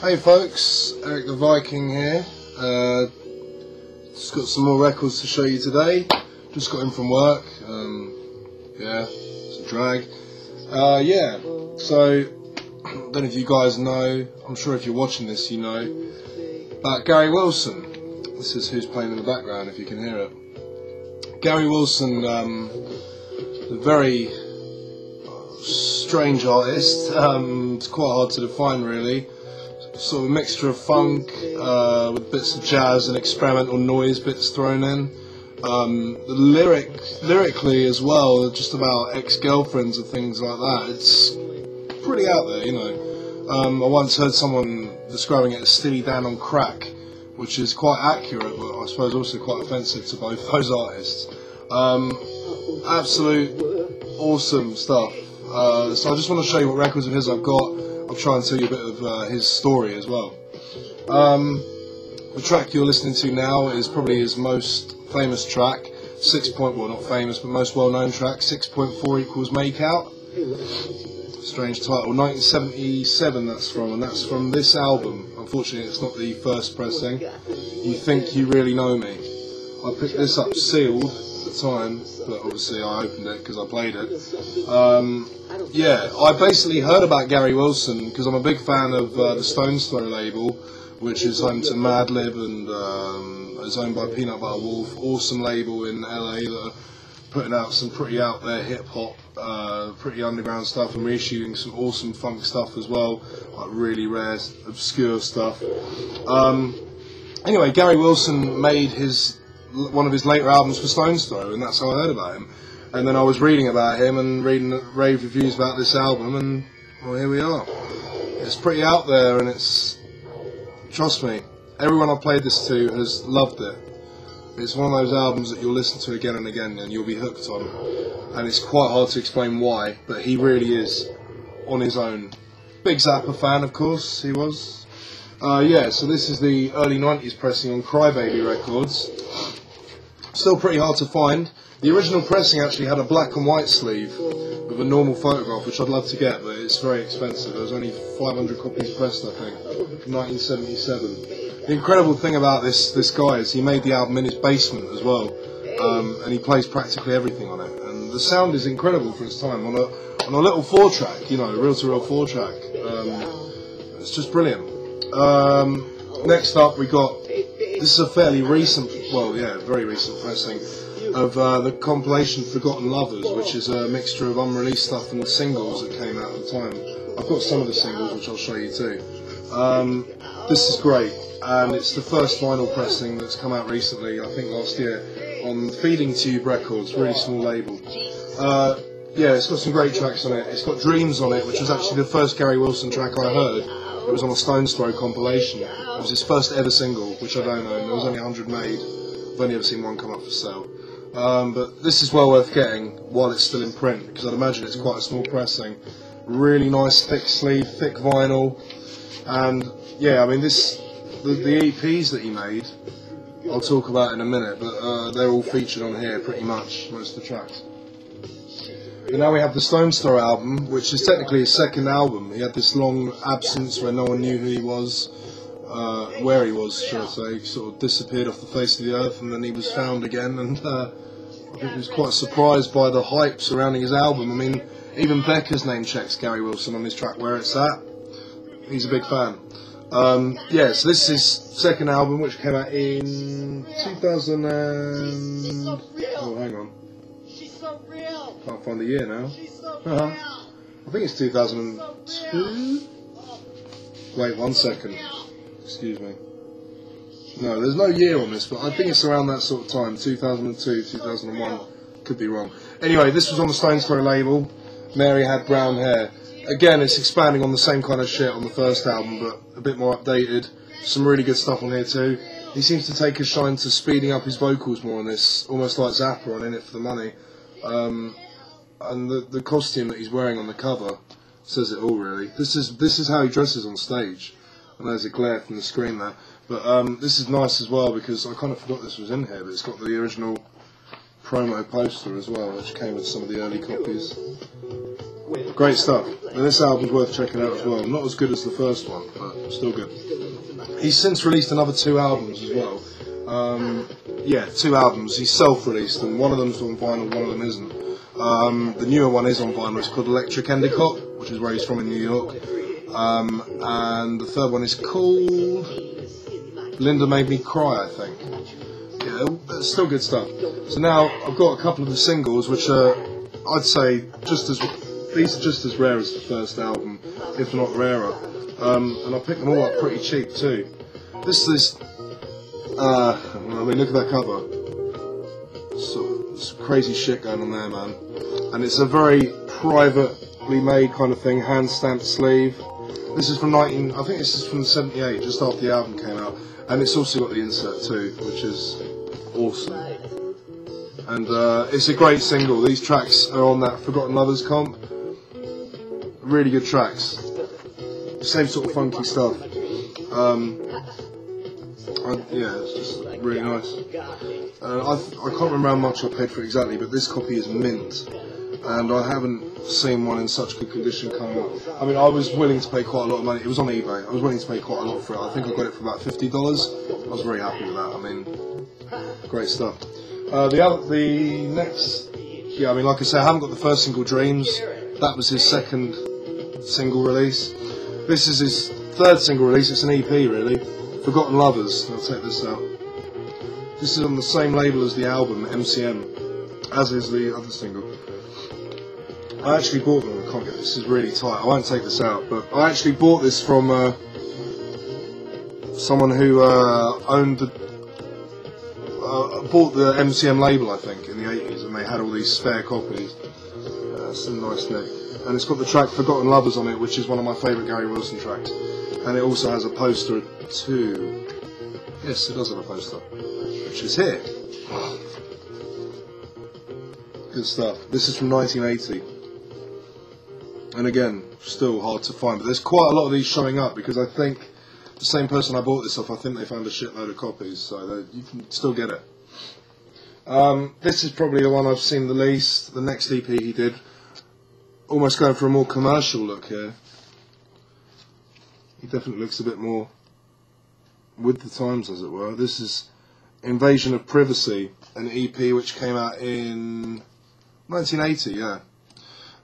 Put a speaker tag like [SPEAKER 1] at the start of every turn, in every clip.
[SPEAKER 1] Hey folks, Erik the Viking here. Just got some more records to show you today. Just got in from work. Yeah, it's a drag. So I don't know if you guys know, I'm sure if you're watching this you know, about Gary Wilson. This is who's playing in the background if you can hear it. Gary Wilson, a very strange artist. It's quite hard to define really. Sort of a mixture of funk with bits of jazz and experimental noise bits thrown in. Lyrically as well, just about ex-girlfriends and things like that. It's pretty out there, you know. I once heard someone describing it as Steely Dan on crack, which is quite accurate, but I suppose also quite offensive to both those artists. Absolute awesome stuff. So I just want to show you what records of his I've got. I'll try and tell you a bit of his story as well. The track you're listening to now is probably his most famous track. Well, not famous, but most well-known track. 6.4 equals Make Out. Strange title. 1977 that's from, and that's from this album. Unfortunately, it's not the first pressing. You Think You Really Know Me. I picked this up sealed at the time, but obviously I opened it because I played it. Yeah, I basically heard about Gary Wilson because I'm a big fan of the Stones Throw label, which is home to Madlib and is owned by Peanut Butter Wolf. Awesome label in LA that are putting out some pretty out there hip hop, pretty underground stuff, and reissuing some awesome funk stuff as well, like really rare, obscure stuff. Anyway, Gary Wilson made one of his later albums for Stones Throw, and that's how I heard about him. And then I was reading about him and reading rave reviews about this album, and well, here we are. It's pretty out there, and it's, trust me, everyone I've played this to has loved it. It's one of those albums that you'll listen to again and again and you'll be hooked on. And it's quite hard to explain why, but he really is on his own. Big Zappa fan, of course, he was. Yeah, so this is the early 90s pressing on Crybaby Records. Still pretty hard to find. The original pressing actually had a black and white sleeve with a normal photograph, which I'd love to get, but it's very expensive. There was only 500 copies pressed, I think, from 1977. The incredible thing about this guy is he made the album in his basement as well, and he plays practically everything on it. And the sound is incredible for its time on a little 4-track, you know, reel-to-reel 4-track. It's just brilliant. Next up, we got, this is a fairly recent, well, yeah, very recent pressing of the compilation Forgotten Lovers, which is a mixture of unreleased stuff and singles that came out at the time. I've got some of the singles, which I'll show you too. This is great, and it's the first vinyl pressing that's come out recently, I think last year, on Feeding Tube Records, really small label. Yeah, it's got some great tracks on it. It's got Dreams on it, which was actually the first Gary Wilson track I heard. It was on a Stones Throw compilation. It was his first ever single, which I don't own. There was only 100 made. I've only ever seen one come up for sale. But this is well worth getting while it's still in print, because I'd imagine it's quite a small pressing. Really nice thick sleeve, thick vinyl, and yeah, I mean the EPs that he made, I'll talk about in a minute, but they're all featured on here pretty much, most of the tracks. And now we have the Stones Throw album, which is technically his second album. He had this long absence where no one knew who he was, where he was, should I say. He sort of disappeared off the face of the earth, and then he was found again, and I think he was quite surprised by the hype surrounding his album. I mean, even Becca's name checks Gary Wilson on his track Where It's At. He's a big fan. Yeah, so this is his second album, which came out in 2000 and... Oh, hang on. Can't find the year now. I think it's 2002? Wait, 1 second. Excuse me. No, there's no year on this, but I think it's around that sort of time, 2002, 2001. Could be wrong. Anyway, this was on the Stones Throw label. Mary Had Brown Hair. Again, it's expanding on the same kind of shit on the first album, but a bit more updated. Some really good stuff on here too. He seems to take a shine to speeding up his vocals more on this, almost like Zappa on In It For The Money. And the costume that he's wearing on the cover says it all, really. This is how he dresses on stage. And there's a glare from the screen there. But this is nice as well, because I kind of forgot this was in here, but it's got the original promo poster as well, which came with some of the early copies. Great stuff. And this album's worth checking out as well. Not as good as the first one, but still good. He's since released another 2 albums as well. Yeah, 2 albums. He's self-released, and one of them's on vinyl, one of them isn't. The newer one is on vinyl. It's called Electric Endicott, which is where he's from in New York. And the third one is called Linda Made Me Cry, I think. Yeah, it's still good stuff. So now I've got a couple of the singles, which are, I'd say, these are just as rare as the first album, if not rarer. And I picked them all up pretty cheap too. This is, I mean, look at that cover. Some crazy shit going on there, man. And it's a very privately made kind of thing, hand-stamped sleeve. This is from I think this is from '78, just after the album came out. And it's also got the insert too, which is awesome. And it's a great single. These tracks are on that Forgotten Lovers comp. Really good tracks. Same sort of funky stuff. Yeah, it's just really nice. I can't remember how much I paid for it exactly, but this copy is mint. And I haven't seen one in such good condition come out. I mean, I was willing to pay quite a lot of money. It was on eBay. I was willing to pay quite a lot for it. I think I got it for about $50. I was very happy with that. I mean, great stuff. The next, yeah, I mean, like I said, I haven't got the first single, Dreams. That was his second single release. This is his third single release. It's an EP, really. Forgotten Lovers. I'll take this out. This is on the same label as the album, MCM, as is the other single. I actually bought them. I can't get this. Is really tight. I won't take this out, but I actually bought this from someone who owned bought the MCM label, I think, in the 80s, and they had all these spare copies. It's a nice neck, and it's got the track "Forgotten Lovers" on it, which is one of my favourite Gary Wilson tracks. And it also has a poster too. Yes, it does have a poster, which is here. Good stuff. This is from 1980. And again, still hard to find, but there's quite a lot of these showing up because I think the same person I bought this off, I think they found a shitload of copies, so you can still get it. This is probably the one I've seen the least. The next EP he did, almost going for a more commercial look here. He definitely looks a bit more with the times, as it were. This is Invasion of Privacy, an EP which came out in 1980, yeah.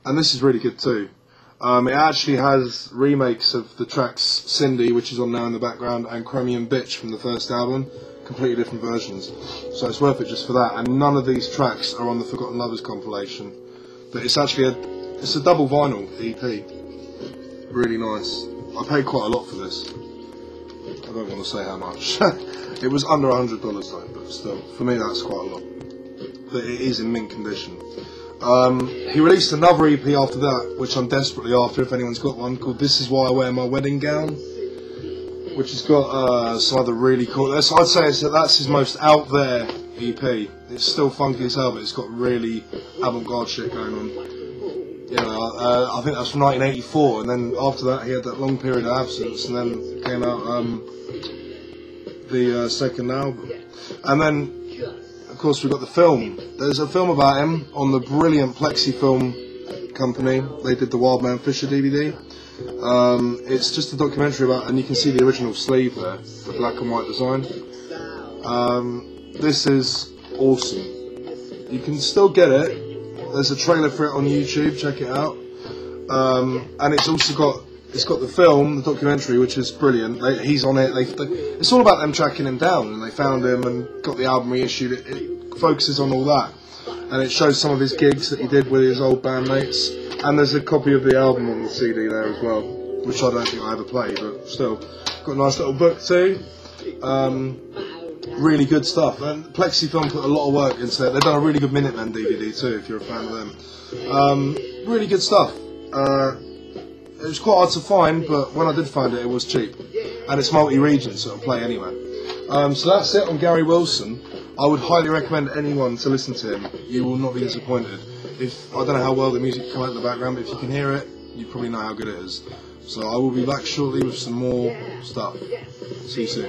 [SPEAKER 1] And this is really good too. It actually has remakes of the tracks Cindy, which is on now in the background, and Chromium Bitch from the first album, completely different versions. So it's worth it just for that. And none of these tracks are on the Forgotten Lovers compilation. But it's actually it's a double vinyl EP. Really nice. I paid quite a lot for this. I don't want to say how much. It was under $100 though, but still, for me that's quite a lot. But it is in mint condition. He released another EP after that, which I'm desperately after if anyone's got one, called This Is Why I Wear My Wedding Gown, which has got some other really cool... I'd say that's his most out there EP. It's still funky as hell, but it's got really avant-garde shit going on. You know, I think that's from 1984, and then after that he had that long period of absence, and then came out the second album. And then, of course, we've got the film. There's a film about him on the brilliant Plexi Film Company. They did the Wild Man Fisher DVD. It's just a documentary about, and you can see the original sleeve there, the black and white design. This is awesome. You can still get it. There's a trailer for it on YouTube. Check it out. And it's also got the film, the documentary, which is brilliant. He's on it. It's all about them tracking him down, and they found him and got the album reissued. It focuses on all that, and it shows some of his gigs that he did with his old bandmates. And there's a copy of the album on the CD there as well, which I don't think I ever played, but still, got a nice little book too. Really good stuff. And Plexi Film put a lot of work into it. They've done a really good Minutemen DVD too, if you're a fan of them. Really good stuff. It was quite hard to find, but when I did find it, it was cheap. And it's multi-region, so it'll play anywhere. So that's it on Gary Wilson. I would highly recommend anyone to listen to him. You will not be disappointed. I don't know how well the music can come out in the background, but if you can hear it, you probably know how good it is. So I will be back shortly with some more stuff. See you soon.